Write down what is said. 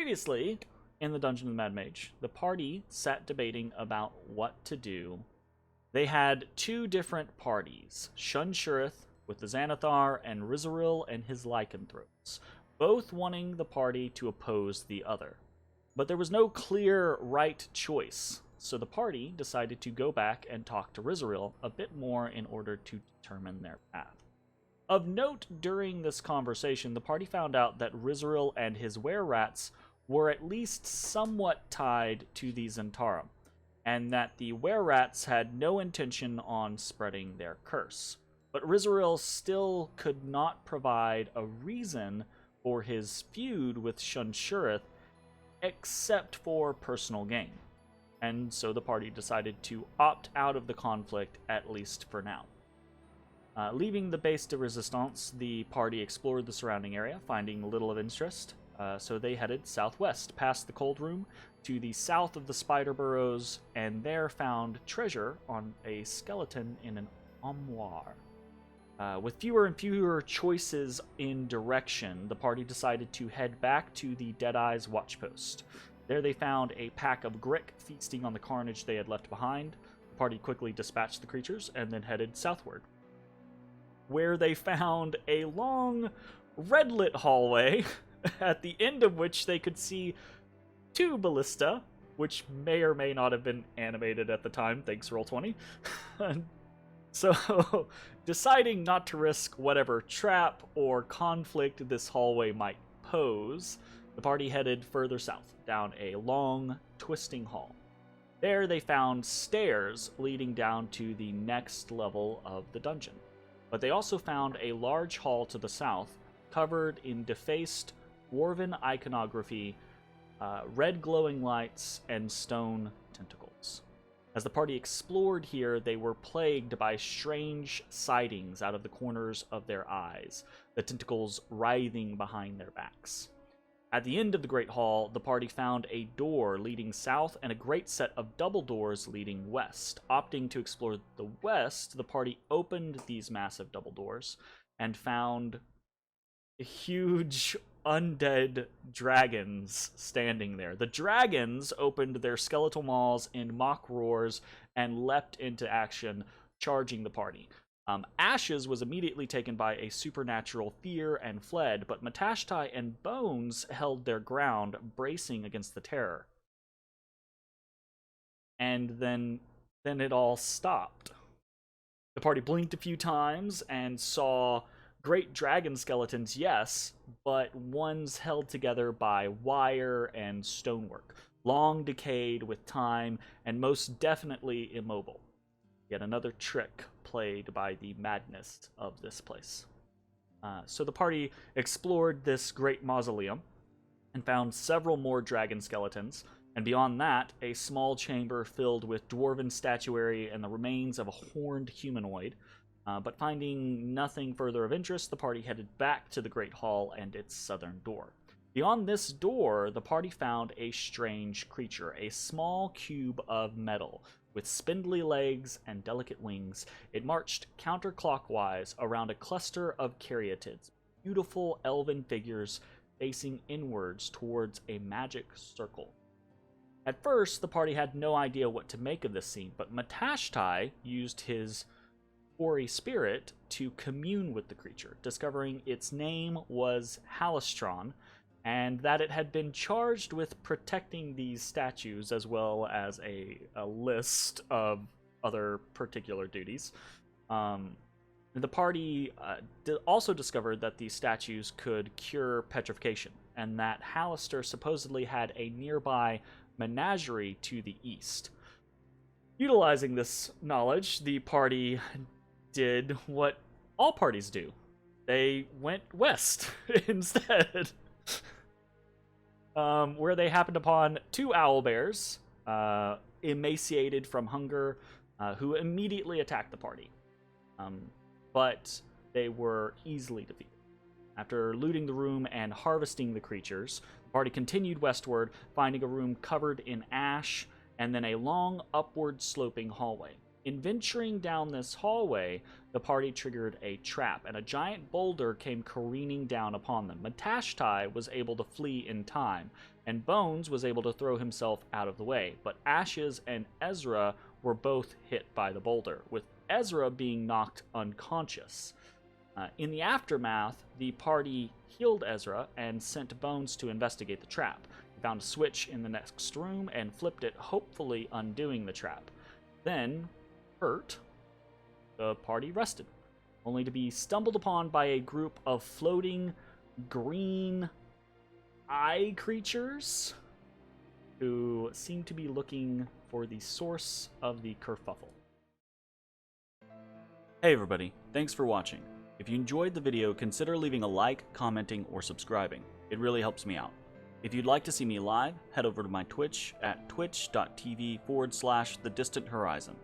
Previously, in the Dungeon of the Mad Mage, the party sat debating about what to do. They had two different parties, Shunshurith with the Xanathar and Rizaril and his Lycanthropes, both wanting the party to oppose the other. But there was no clear right choice, so the party decided to go back and talk to Rizaril a bit more in order to determine their path. Of note during this conversation, the party found out that Rizaril and his were-rats were at least somewhat tied to the Zentarum, and that the were-rats had no intention on spreading their curse. But Rizaril still could not provide a reason for his feud with Shunshurith except for personal gain, and so the party decided to opt out of the conflict, at least for now. Leaving the base de resistance, the party explored the surrounding area, finding little of interest, so they headed southwest, past the Cold Room, to the south of the Spider Burrows, and there found treasure on a skeleton in an armoire. With fewer and fewer choices in direction, the party decided to head back to the Deadeye's watchpost. There they found a pack of Grick feasting on the carnage they had left behind. The party quickly dispatched the creatures and then headed southward, where they found a long, red-lit hallway, at the end of which they could see two ballista, which may or may not have been animated at the time, thanks Roll20. So, deciding not to risk whatever trap or conflict this hallway might pose, the party headed further south, down a long, twisting hall. There they found stairs leading down to the next level of the dungeon. But they also found a large hall to the south, covered in defaced, dwarven iconography, red glowing lights, and stone tentacles. As the party explored here, they were plagued by strange sightings out of the corners of their eyes, the tentacles writhing behind their backs. At the end of the Great Hall, the party found a door leading south and a great set of double doors leading west. Opting to explore the west, the party opened these massive double doors and found huge undead dragons standing there. The dragons opened their skeletal maws in mock roars and leapt into action, charging the party. Ashes was immediately taken by a supernatural fear and fled, but Matashtai and Bones held their ground, bracing against the terror. And then it all stopped. The party blinked a few times and saw great dragon skeletons, yes, but ones held together by wire and stonework, long decayed with time and most definitely immobile. Yet another trick played by the madness of this place. So the party explored this great mausoleum and found several more dragon skeletons, and beyond that, a small chamber filled with dwarven statuary and the remains of a horned humanoid. But finding nothing further of interest, the party headed back to the Great Hall and its southern door. Beyond this door, the party found a strange creature, a small cube of metal. With spindly legs and delicate wings, it marched counterclockwise around a cluster of caryatids, beautiful elven figures facing inwards towards a magic circle. At first, the party had no idea what to make of this scene, but Matashtai used his hoary spirit to commune with the creature, discovering its name was Halastron, and that it had been charged with protecting these statues, as well as a list of other particular duties. The party also discovered that these statues could cure petrification, and that Halaster supposedly had a nearby menagerie to the east. Utilizing this knowledge, the party did what all parties do. They went west instead. Where they happened upon two owlbears, emaciated from hunger, who immediately attacked the party. But they were easily defeated. After looting the room and harvesting the creatures, the party continued westward, finding a room covered in ash, and then a long upward sloping hallway. In venturing down this hallway, the party triggered a trap, and a giant boulder came careening down upon them. Matashtai was able to flee in time, and Bones was able to throw himself out of the way, but Ashes and Ezrah were both hit by the boulder, with Ezrah being knocked unconscious. In the aftermath, the party healed Ezrah and sent Bones to investigate the trap. He found a switch in the next room and flipped it, hopefully undoing the trap. Then, hurt, the party rested, only to be stumbled upon by a group of floating green eye creatures who seem to be looking for the source of the kerfuffle. Hey everybody, thanks for watching. If you enjoyed the video, consider leaving a like, commenting, or subscribing. It really helps me out. If you'd like to see me live, head over to my Twitch at twitch.tv/thedistanthorizon.